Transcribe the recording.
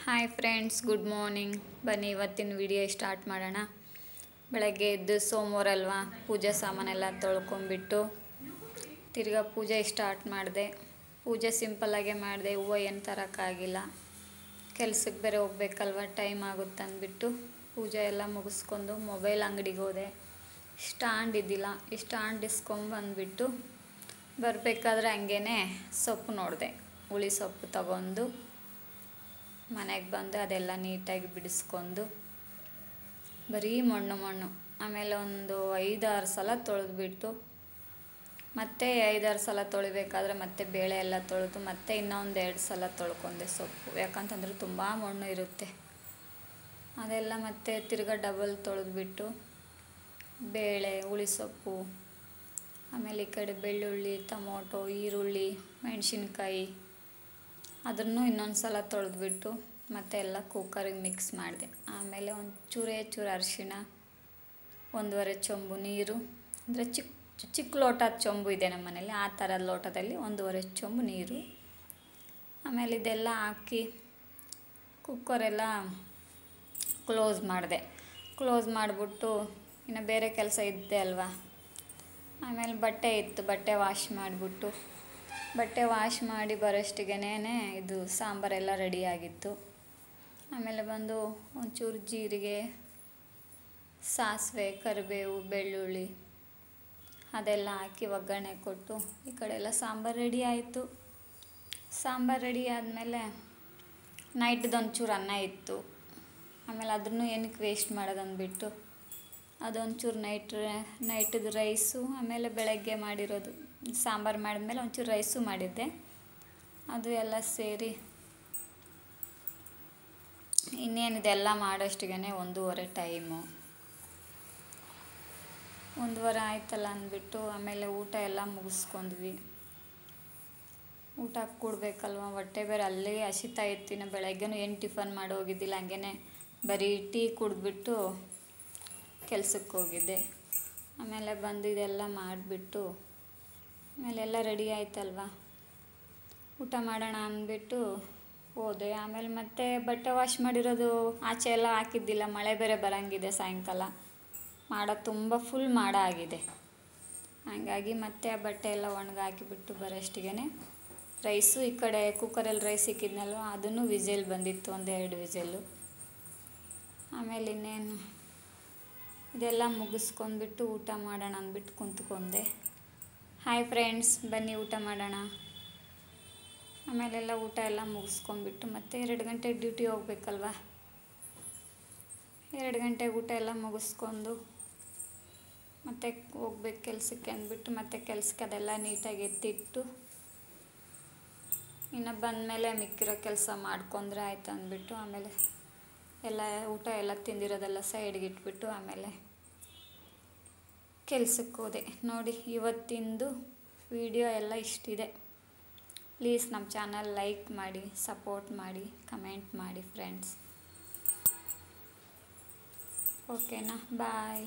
Hi friends, good morning. ಬನ್ನಿ ಇವತ್ತಿನ video start ಮಾಡೋಣ. ಬೆಳಗ್ಗೆ ಎದ್ದು ಸೋಮವಾರ ಅಲ್ವಾ, ಪೂಜೆ ಸಾಮಾನೆಲ್ಲ ತೊಳ್ಕೊಂಬಿಟ್ಟು ತಿರ್ಗಾ ಪೂಜೆ ಸ್ಟಾರ್ಟ್ ಮಾಡಿದೆ. ಪೂಜೆ ಸಿಂಪಲ್ಲಾಗೆ ಮಾಡಿದೆ, ಹೂವು ಏನು ತರೋಕ್ಕಾಗಿಲ್ಲ. ಕೆಲ್ಸಕ್ಕೆ ಬೇರೆ ಹೋಗ್ಬೇಕಲ್ವ, ಟೈಮ್ ಆಗುತ್ತೆ ಅಂದ್ಬಿಟ್ಟು ಪೂಜೆ ಎಲ್ಲ ಮುಗಿಸ್ಕೊಂಡು ಮೊಬೈಲ್ ಅಂಗಡಿಗೆ ಹೋದೆ. ಸ್ಟ್ಯಾಂಡ್ ಇದ್ದಿಲ್ಲ, ಈ ಸ್ಟ್ಯಾಂಡ್ ಇಸ್ಕೊಂಬಂದ್ಬಿಟ್ಟು ಬರಬೇಕಾದ್ರೆ ಹಂಗೇ ಸೊಪ್ಪು ನೋಡಿದೆ. ಹುಳಿ ಸೊಪ್ಪು ತಗೊಂಡು ಮನೆಗೆ ಬಂದು ಅದೆಲ್ಲ ನೀಟಾಗಿ ಬಿಡಿಸ್ಕೊಂಡು ಬರೀ ಮಣ್ಣು ಆಮೇಲೆ ಒಂದು 5-6 ಸಲ ತೊಳೆದ್ಬಿಟ್ಟು ಮತ್ತೆ 5-6 ಸಲ ತೊಳಿಬೇಕಾದ್ರೆ ಮತ್ತೆ ಬೇಳೆ ಎಲ್ಲ ತೊಳೆದು ಮತ್ತೆ ಇನ್ನೊಂದು 2 ಸಲ ತೊಳ್ಕೊಂಡೆ ಸೊಪ್ಪು. ಯಾಕಂತಂದರೆ ತುಂಬ ಮಣ್ಣು ಇರುತ್ತೆ. ಅದೆಲ್ಲ ಮತ್ತೆ ತಿರ್ಗಾ ಡಬಲ್ ತೊಳೆದ್ಬಿಟ್ಟು ಬೇಳೆ, ಹುಳಿ ಸೊಪ್ಪು, ಆಮೇಲೆ ಈ ಕಡೆ ಬೆಳ್ಳುಳ್ಳಿ, ಟೊಮೊಟೊ, ಈರುಳ್ಳಿ, ಮೆಣಸಿನ್ಕಾಯಿ ಅದನ್ನು ಇನ್ನೊಂದು ಸಲ ತೊಳೆದ್ಬಿಟ್ಟು ಮತ್ತೆ ಎಲ್ಲ ಕುಕ್ಕರಿಗೆ ಮಿಕ್ಸ್ ಮಾಡಿದೆ. ಆಮೇಲೆ ಚೂರು ಅರಿಶಿಣ, 1.5 ಚೊಂಬು ನೀರು, ಅಂದರೆ ಚಿಕ್ಕ ಲೋಟದ ಚೊಂಬು ಇದೆ ನಮ್ಮ ಮನೇಲಿ, ಆ ಥರದ ಲೋಟದಲ್ಲಿ 1.5 ಚೊಂಬು ನೀರು. ಆಮೇಲೆ ಇದೆಲ್ಲ ಹಾಕಿ ಕುಕ್ಕರೆಲ್ಲ ಕ್ಲೋಸ್ ಮಾಡಿದೆ. ಕ್ಲೋಸ್ ಮಾಡಿಬಿಟ್ಟು ಇನ್ನು ಬೇರೆ ಕೆಲಸ ಇದ್ದೆ ಅಲ್ವಾ. ಆಮೇಲೆ ಬಟ್ಟೆ ಇತ್ತು, ಬಟ್ಟೆ ವಾಶ್ ಮಾಡಿಬಿಟ್ಟು ಬಟ್ಟೆ ವಾಶ್ ಮಾಡಿ ಬರೋಷ್ಟಿಗೆನೇ ಇದು ಸಾಂಬಾರೆಲ್ಲ ರೆಡಿಯಾಗಿತ್ತು. ಆಮೇಲೆ ಬಂದು ಒಂಚೂರು ಜೀರಿಗೆ, ಸಾಸಿವೆ, ಕರಿಬೇವು, ಬೆಳ್ಳುಳ್ಳಿ ಅದೆಲ್ಲ ಹಾಕಿ ಒಗ್ಗರಣೆ ಕೊಟ್ಟು ಈ ಕಡೆ ಎಲ್ಲ ಸಾಂಬಾರು ರೆಡಿ ಆಯಿತು. ಸಾಂಬಾರು ರೆಡಿ ಆದಮೇಲೆ ನೈಟ್ದೊಂಚೂರು ಅನ್ನ ಇತ್ತು. ಆಮೇಲೆ ಅದನ್ನು ಏನಕ್ಕೆ ವೇಸ್ಟ್ ಮಾಡೋದಂದ್ಬಿಟ್ಟು ಅದೊಂಚೂರು ನೈಟದ ರೈಸು, ಆಮೇಲೆ ಬೆಳಗ್ಗೆ ಮಾಡಿರೋದು ಸಾಂಬಾರು ಮಾಡಿದ್ಮೇಲೆ ಒಂಚೂರು ರೈಸು ಮಾಡಿದ್ದೆ. ಅದು ಎಲ್ಲ ಸೇರಿ ಇನ್ನೇನಿದೆಲ್ಲ ಮಾಡೋಷ್ಟಿಗೆ 1:30 ಟೈಮು. 1:30 ಆಯ್ತಲ್ಲ ಅಂದ್ಬಿಟ್ಟು ಆಮೇಲೆ ಊಟ ಎಲ್ಲ ಮುಗಿಸ್ಕೊಂಡ್ವಿ. ಊಟ ಕೊಡಬೇಕಲ್ವ, ಹೊಟ್ಟೆ ಬೇರೆ ಅಲ್ಲೇ ಹಸಿತಾ ಇರ್ತೀನಿ. ಬೆಳಗ್ಗೆನೂ ಏನು ಟಿಫನ್ ಮಾಡಿ ಹೋಗಿದ್ದಿಲ್ಲ, ಹಂಗೇ ಬರೀ ಟೀ ಕುಡಿದ್ಬಿಟ್ಟು ಕೆಲ್ಸಕ್ಕೆ ಹೋಗಿದ್ದೆ. ಆಮೇಲೆ ಬಂದು ಇದೆಲ್ಲ ಮಾಡಿಬಿಟ್ಟು ಆಮೇಲೆಲ್ಲ ರೆಡಿ ಆಯ್ತಲ್ವ, ಊಟ ಮಾಡೋಣ ಅಂದ್ಬಿಟ್ಟು ಹೋದೆ. ಆಮೇಲೆ ಮತ್ತೆ ಬಟ್ಟೆ ವಾಶ್ ಮಾಡಿರೋದು ಆಚೆ ಎಲ್ಲ ಹಾಕಿದ್ದಿಲ್ಲ, ಮಳೆ ಬೇರೆ ಬರೋಂಗಿದೆ. ಸಾಯಂಕಾಲ ತುಂಬ ಫುಲ್ ಮಾಡ ಆಗಿದೆ. ಹಾಗಾಗಿ ಮತ್ತೆ ಆ ಬಟ್ಟೆ ಎಲ್ಲ ಒಣಗಾಕಿಬಿಟ್ಟು ಬರೋಷ್ಟಿಗೆ ರೈಸು, ಈ ಕಡೆ ಕುಕ್ಕರಲ್ಲಿ ರೈಸ್ ಇಕ್ಕಿದ್ನಲ್ವ ಅದನ್ನು ವಿಸಿಲ್ ಬಂದಿತ್ತು, 1-2 ವಿಸಿಲ್ಲು. ಆಮೇಲೆ ಇನ್ನೇನು ಇದೆಲ್ಲ ಮುಗಿಸ್ಕೊಂಡ್ಬಿಟ್ಟು ಊಟ ಮಾಡೋಣ ಅಂದ್ಬಿಟ್ಟು ಕುಂತ್ಕೊಂಡೆ. ಹಾಯ್ ಫ್ರೆಂಡ್ಸ್, ಬನ್ನಿ ಊಟ ಮಾಡೋಣ. ಆಮೇಲೆಲ್ಲ ಊಟ ಎಲ್ಲ ಮುಗಿಸ್ಕೊಂಡ್ಬಿಟ್ಟು ಮತ್ತೆ 2 ಗಂಟೆಗೆ ಡ್ಯೂಟಿ ಹೋಗ್ಬೇಕಲ್ವ. 2 ಗಂಟೆಗೆ ಊಟ ಎಲ್ಲ ಮುಗಿಸ್ಕೊಂಡು ಮತ್ತೆ ಹೋಗ್ಬೇಕು ಕೆಲಸಕ್ಕೆ ಅಂದ್ಬಿಟ್ಟು ಮತ್ತೆ ಕೆಲಸಕ್ಕೆ ಅದೆಲ್ಲ ನೀಟಾಗಿ ಎತ್ತಿಟ್ಟು ಇನ್ನು ಬಂದಮೇಲೆ ಮಿಕ್ಕಿರೋ ಕೆಲಸ ಮಾಡ್ಕೊಂಡ್ರೆ ಆಯ್ತು ಅಂದ್ಬಿಟ್ಟು ಆಮೇಲೆ ಎಲ್ಲ ಊಟ ಎಲ್ಲ ತಿಂದಿರೋದೆಲ್ಲ ಸೈಡ್ಗೆ ಇಟ್ಬಿಟ್ಟು ಆಮೇಲೆ ಕೆಲ್ಸಕ್ಕೆ ಹೋದೆ. ನೋಡಿ, ಇವತ್ತಿಂದು ವಿಡಿಯೋ ಎಲ್ಲ ಇಷ್ಟಿದೆ. ಪ್ಲೀಸ್ ನಮ್ಮ ಚಾನಲ್ ಲೈಕ್ ಮಾಡಿ, ಸಪೋರ್ಟ್ ಮಾಡಿ, ಕಮೆಂಟ್ ಮಾಡಿ ಫ್ರೆಂಡ್ಸ್. ಓಕೆನಾ? ಬಾಯ್.